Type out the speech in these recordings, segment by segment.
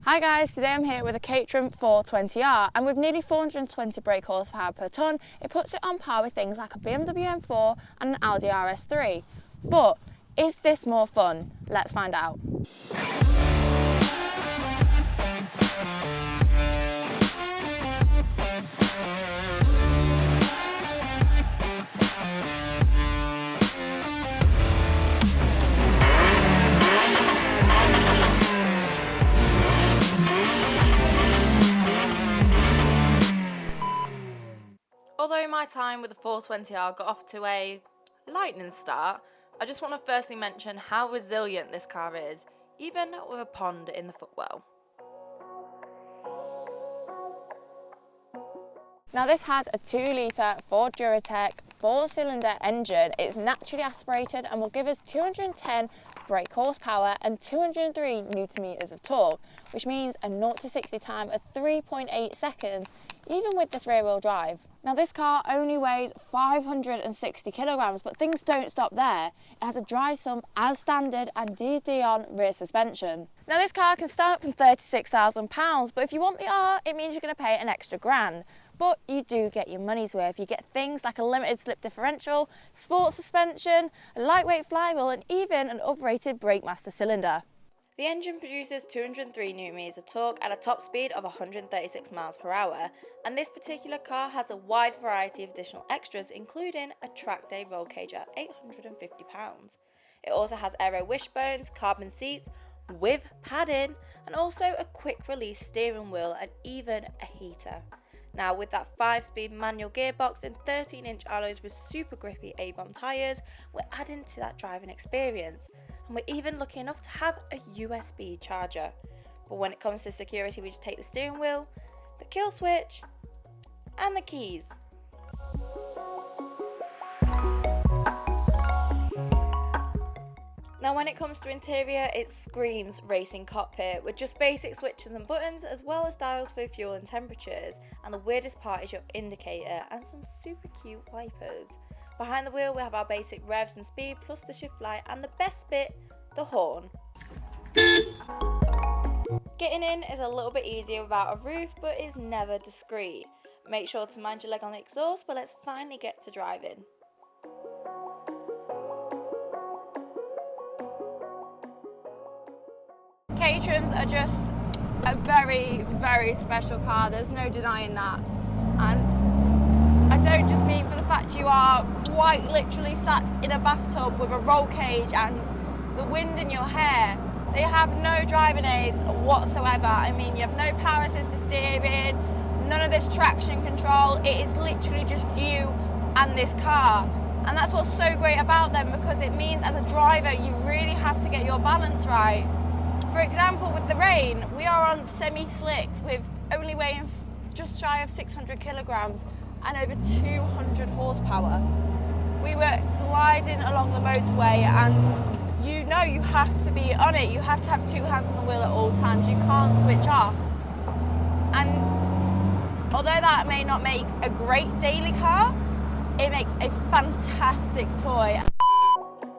Hi guys, today I'm here with a Caterham 420R, and with nearly 420 brake horsepower per tonne, it puts it on par with things like a BMW M4 and an Audi RS3. But is this more fun? Let's find out. Although my time with the 420R got off to a lightning start, I just want to firstly mention how resilient this car is, even with a pond in the footwell. Now this has a 2-litre Ford Duratec 4-cylinder engine. It's naturally aspirated and will give us 210 brake horsepower and 203 newton meters of torque, which means a 0 to 60 time of 3.8 seconds, even with this rear wheel drive. Now this car only weighs 560 kilograms, but things don't stop there. It has a dry sump as standard and DD on rear suspension. Now this car can start from £36,000, but if you want the R, it means you're going to pay an extra grand. But you do get your money's worth. You get things like a limited slip differential, sport suspension, a lightweight flywheel, and even an uprated brake master cylinder. The engine produces 203 Nm of torque at a top speed of 136 miles per hour, and this particular car has a wide variety of additional extras, including a track day roll cage at £850. It also has aero wishbones, carbon seats with padding, and also a quick release steering wheel and even a heater. Now with that 5-speed manual gearbox and 13-inch alloys with super grippy Avon tyres, we're adding to that driving experience. And we're even lucky enough to have a USB charger. But when it comes to security, we just take the steering wheel, the kill switch, and the keys. Now when it comes to interior, it screams racing cockpit with just basic switches and buttons, as well as dials for fuel and temperatures. And the weirdest part is your indicator and some super cute wipers. Behind the wheel we have our basic revs and speed, plus the shift light, and the best bit, the horn. Getting in is a little bit easier without a roof, but is never discreet. Make sure to mind your leg on the exhaust, but let's finally get to driving. Caterhams are just a very, very special car. There's no denying that. And I don't just mean for the fact you are quite literally sat in a bathtub with a roll cage and the wind in your hair. They have no driving aids whatsoever. I mean, you have no power assisted steering, none of this traction control. It is literally just you and this car. And that's what's so great about them, because it means as a driver you really have to get your balance right. For example, with the rain, we are on semi-slicks with only weighing just shy of 600 kilograms and over 200 horsepower. We were gliding along the motorway, and you know you have to be on it. You have to have two hands on the wheel at all times. You can't switch off. And although that may not make a great daily car, it makes a fantastic toy.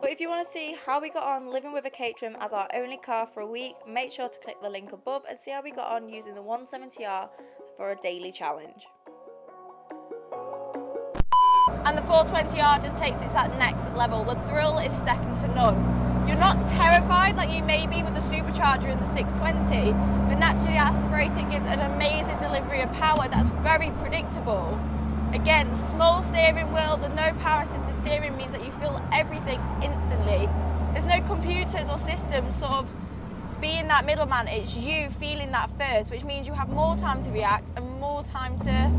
But if you want to see how we got on living with a Caterham as our only car for a week, make sure to click the link above and see how we got on using the 170R for a daily challenge. And the 420R just takes it to that next level. The thrill is second to none. You're not terrified like you may be with the supercharger in the 620, but naturally aspirated gives an amazing delivery of power that's very predictable. Again, the small steering wheel, the no power assisted steering means that you feel everything instantly. There's no computers or systems sort of being that middleman. It's you feeling that first, which means you have more time to react and more time to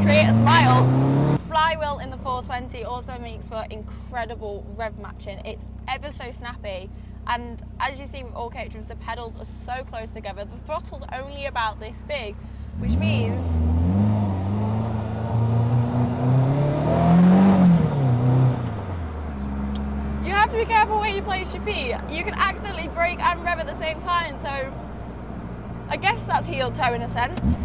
create a smile. The flywheel in the 420 also makes for incredible rev matching. It's ever so snappy. And as you see with all Caterhams, the pedals are so close together. The throttle's only about this big, which means you have to be careful where you place your feet. You can accidentally brake and rev at the same time, so I guess that's heel toe in a sense.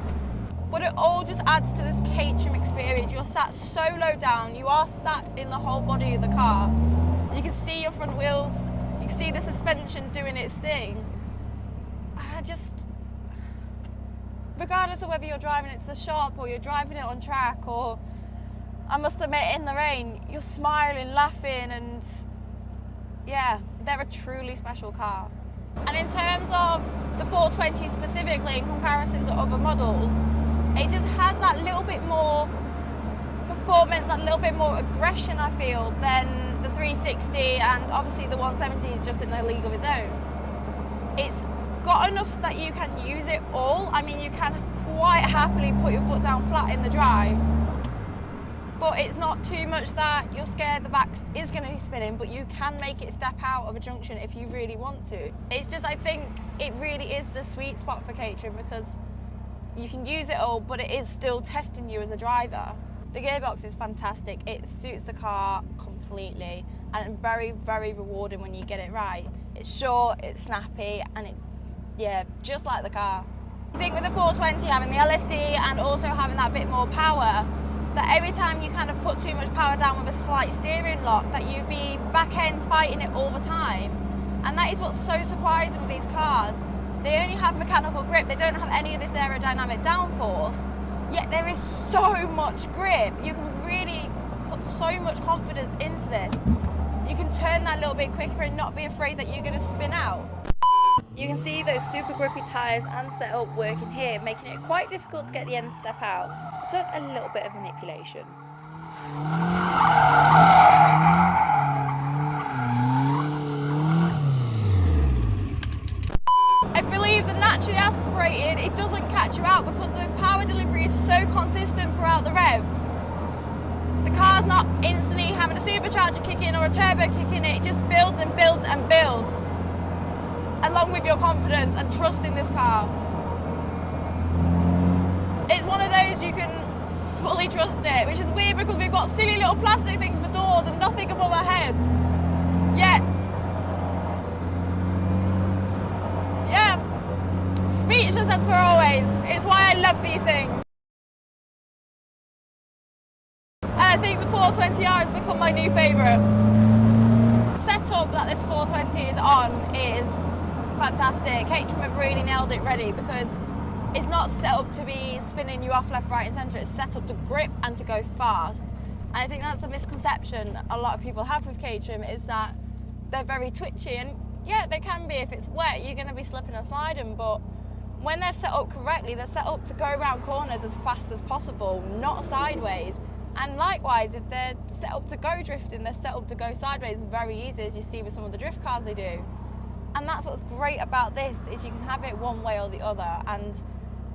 But it all just adds to this Caterham experience. You're sat so low down, you are sat in the whole body of the car. You can see your front wheels, you can see the suspension doing its thing. And regardless of whether you're driving it to the shop or you're driving it on track, or I must admit in the rain, you're smiling, laughing, and yeah, they're a truly special car. And in terms of the 420 specifically in comparison to other models, it just has that little bit more performance, that little bit more aggression, I feel, than the 360, and obviously the 170 is just in a league of its own. It's got enough that you can use it all. I mean, you can quite happily put your foot down flat in the drive, but it's not too much that you're scared the back is going to be spinning, but you can make it step out of a junction if you really want to. It's just, I think it really is the sweet spot for Caterham, because you can use it all, but it is still testing you as a driver. The gearbox is fantastic. It suits the car completely, and very, very rewarding when you get it right. It's short, it's snappy, and yeah, just like the car. I think with the 420 having the LSD and also having that bit more power, that every time you kind of put too much power down with a slight steering lock, that you'd be back end fighting it all the time. And that is what's so surprising with these cars. They only have mechanical grip, they don't have any of this aerodynamic downforce, yet there is so much grip. You can really put so much confidence into this. You can turn that little bit quicker and not be afraid that you're going to spin out. You can see those super grippy tyres and setup working here, making it quite difficult to get the end step out. It took a little bit of manipulation. I believe the naturally aspirated, it doesn't catch you out because the power delivery is so consistent throughout the revs. The car's not instantly having a supercharger kick in or a turbo kick in, it just builds and builds and builds, along with your confidence and trust in this car. It's one of those you can fully trust it, which is weird because we've got silly little plastic things for doors and nothing above our heads. Yet, yeah, speechless as per always. It's why I love these things. And I think the 420R has become my new favourite. The setup that this 420 is on is fantastic. Caterham have really nailed it ready, because it's not set up to be spinning you off left, right and centre. It's set up to grip and to go fast. And I think that's a misconception a lot of people have with Caterham, is that they're very twitchy. And yeah, they can be. If it's wet, you're going to be slipping and sliding. But when they're set up correctly, they're set up to go around corners as fast as possible, not sideways. And likewise, if they're set up to go drifting, they're set up to go sideways very easy, as you see with some of the drift cars they do. And that's what's great about this, is you can have it one way or the other, and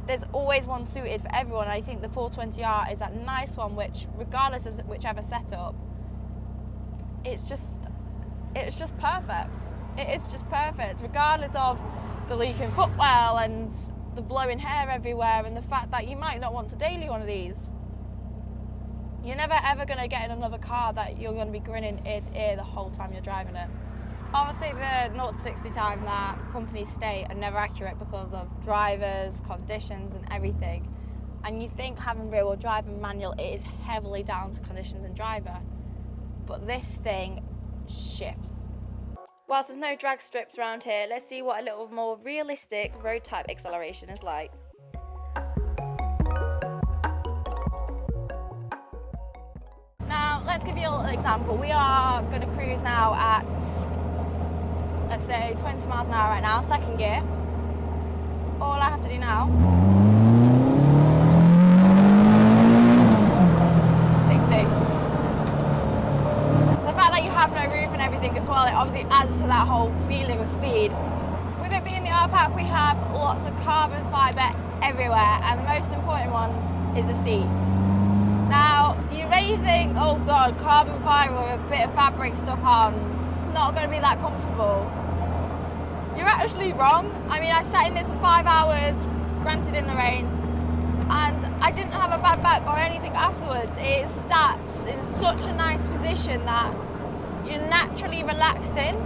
there's always one suited for everyone. I think the 420R is that nice one which, regardless of whichever setup, it's just perfect. It is just perfect, regardless of the leaking footwell and the blowing hair everywhere, and the fact that you might not want to daily one of these. You're never ever going to get in another car that you're going to be grinning ear to ear the whole time you're driving it. Obviously the 0 to 60 time that companies state are never accurate because of drivers, conditions and everything. And you think having rear wheel drive and manual, it is heavily down to conditions and driver. But this thing shifts. Whilst there's no drag strips around here, let's see what a little more realistic road type acceleration is like. Now, let's give you a little example. We are going to cruise now at, let's say, 20 miles an hour right now, second gear. All I have to do now, 60. The fact that you have no roof and everything as well, it obviously adds to that whole feeling of speed. With it being the R-Pack, we have lots of carbon fibre everywhere, and the most important one is the seats. Now, you may think, oh God, carbon fibre with a bit of fabric stuck on, it's not going to be that comfortable. You're actually wrong. I mean, I sat in this for 5 hours, granted in the rain, and I didn't have a bad back or anything afterwards. It sat in such a nice position that you're naturally relaxing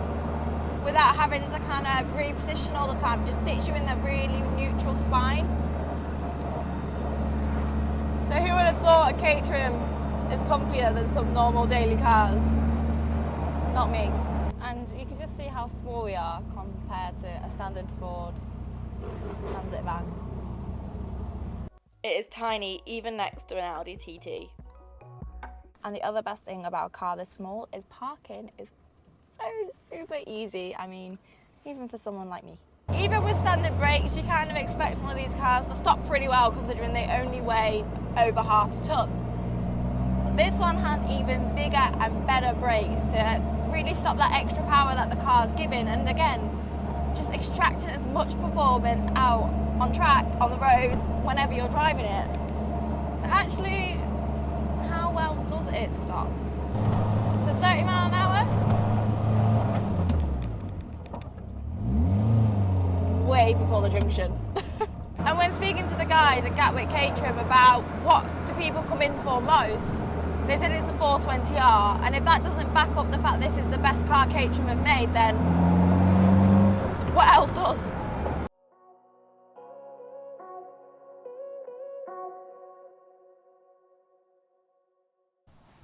without having to kind of reposition all the time. It just sits you in the really neutral spine. So who would have thought a Caterham is comfier than some normal daily cars? Not me. And you can just see how small we are compared to a standard Ford. van. It is tiny, even next to an Audi TT. And the other best thing about a car this small is parking is so super easy. I mean, even for someone like me. Even with standard brakes, you kind of expect one of these cars to stop pretty well considering they only weigh over half a ton. But this one has even bigger and better brakes to really stop that extra power that the car's giving, and again, just extracting as much performance out on track, on the roads, whenever you're driving it. So actually, how well does it stop? So 30 mile an hour? Way before the junction. And when speaking to the guys at Gatwick Caterham about what do people come in for most, they said it's a 420R, and if that doesn't back up the fact this is the best car Caterham have made, then what else does?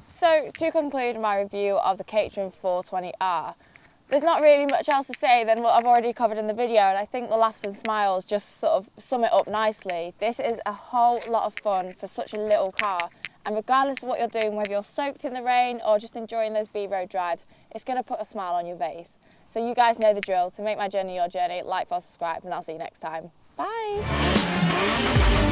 So to conclude my review of the Caterham 420R, there's not really much else to say than what I've already covered in the video, and I think the laughs and smiles just sort of sum it up nicely. This is a whole lot of fun for such a little car, and regardless of what you're doing, whether you're soaked in the rain or just enjoying those B-road drives, it's going to put a smile on your face. So you guys know the drill. To make my journey your journey, like, follow, subscribe, and I'll see you next time. Bye!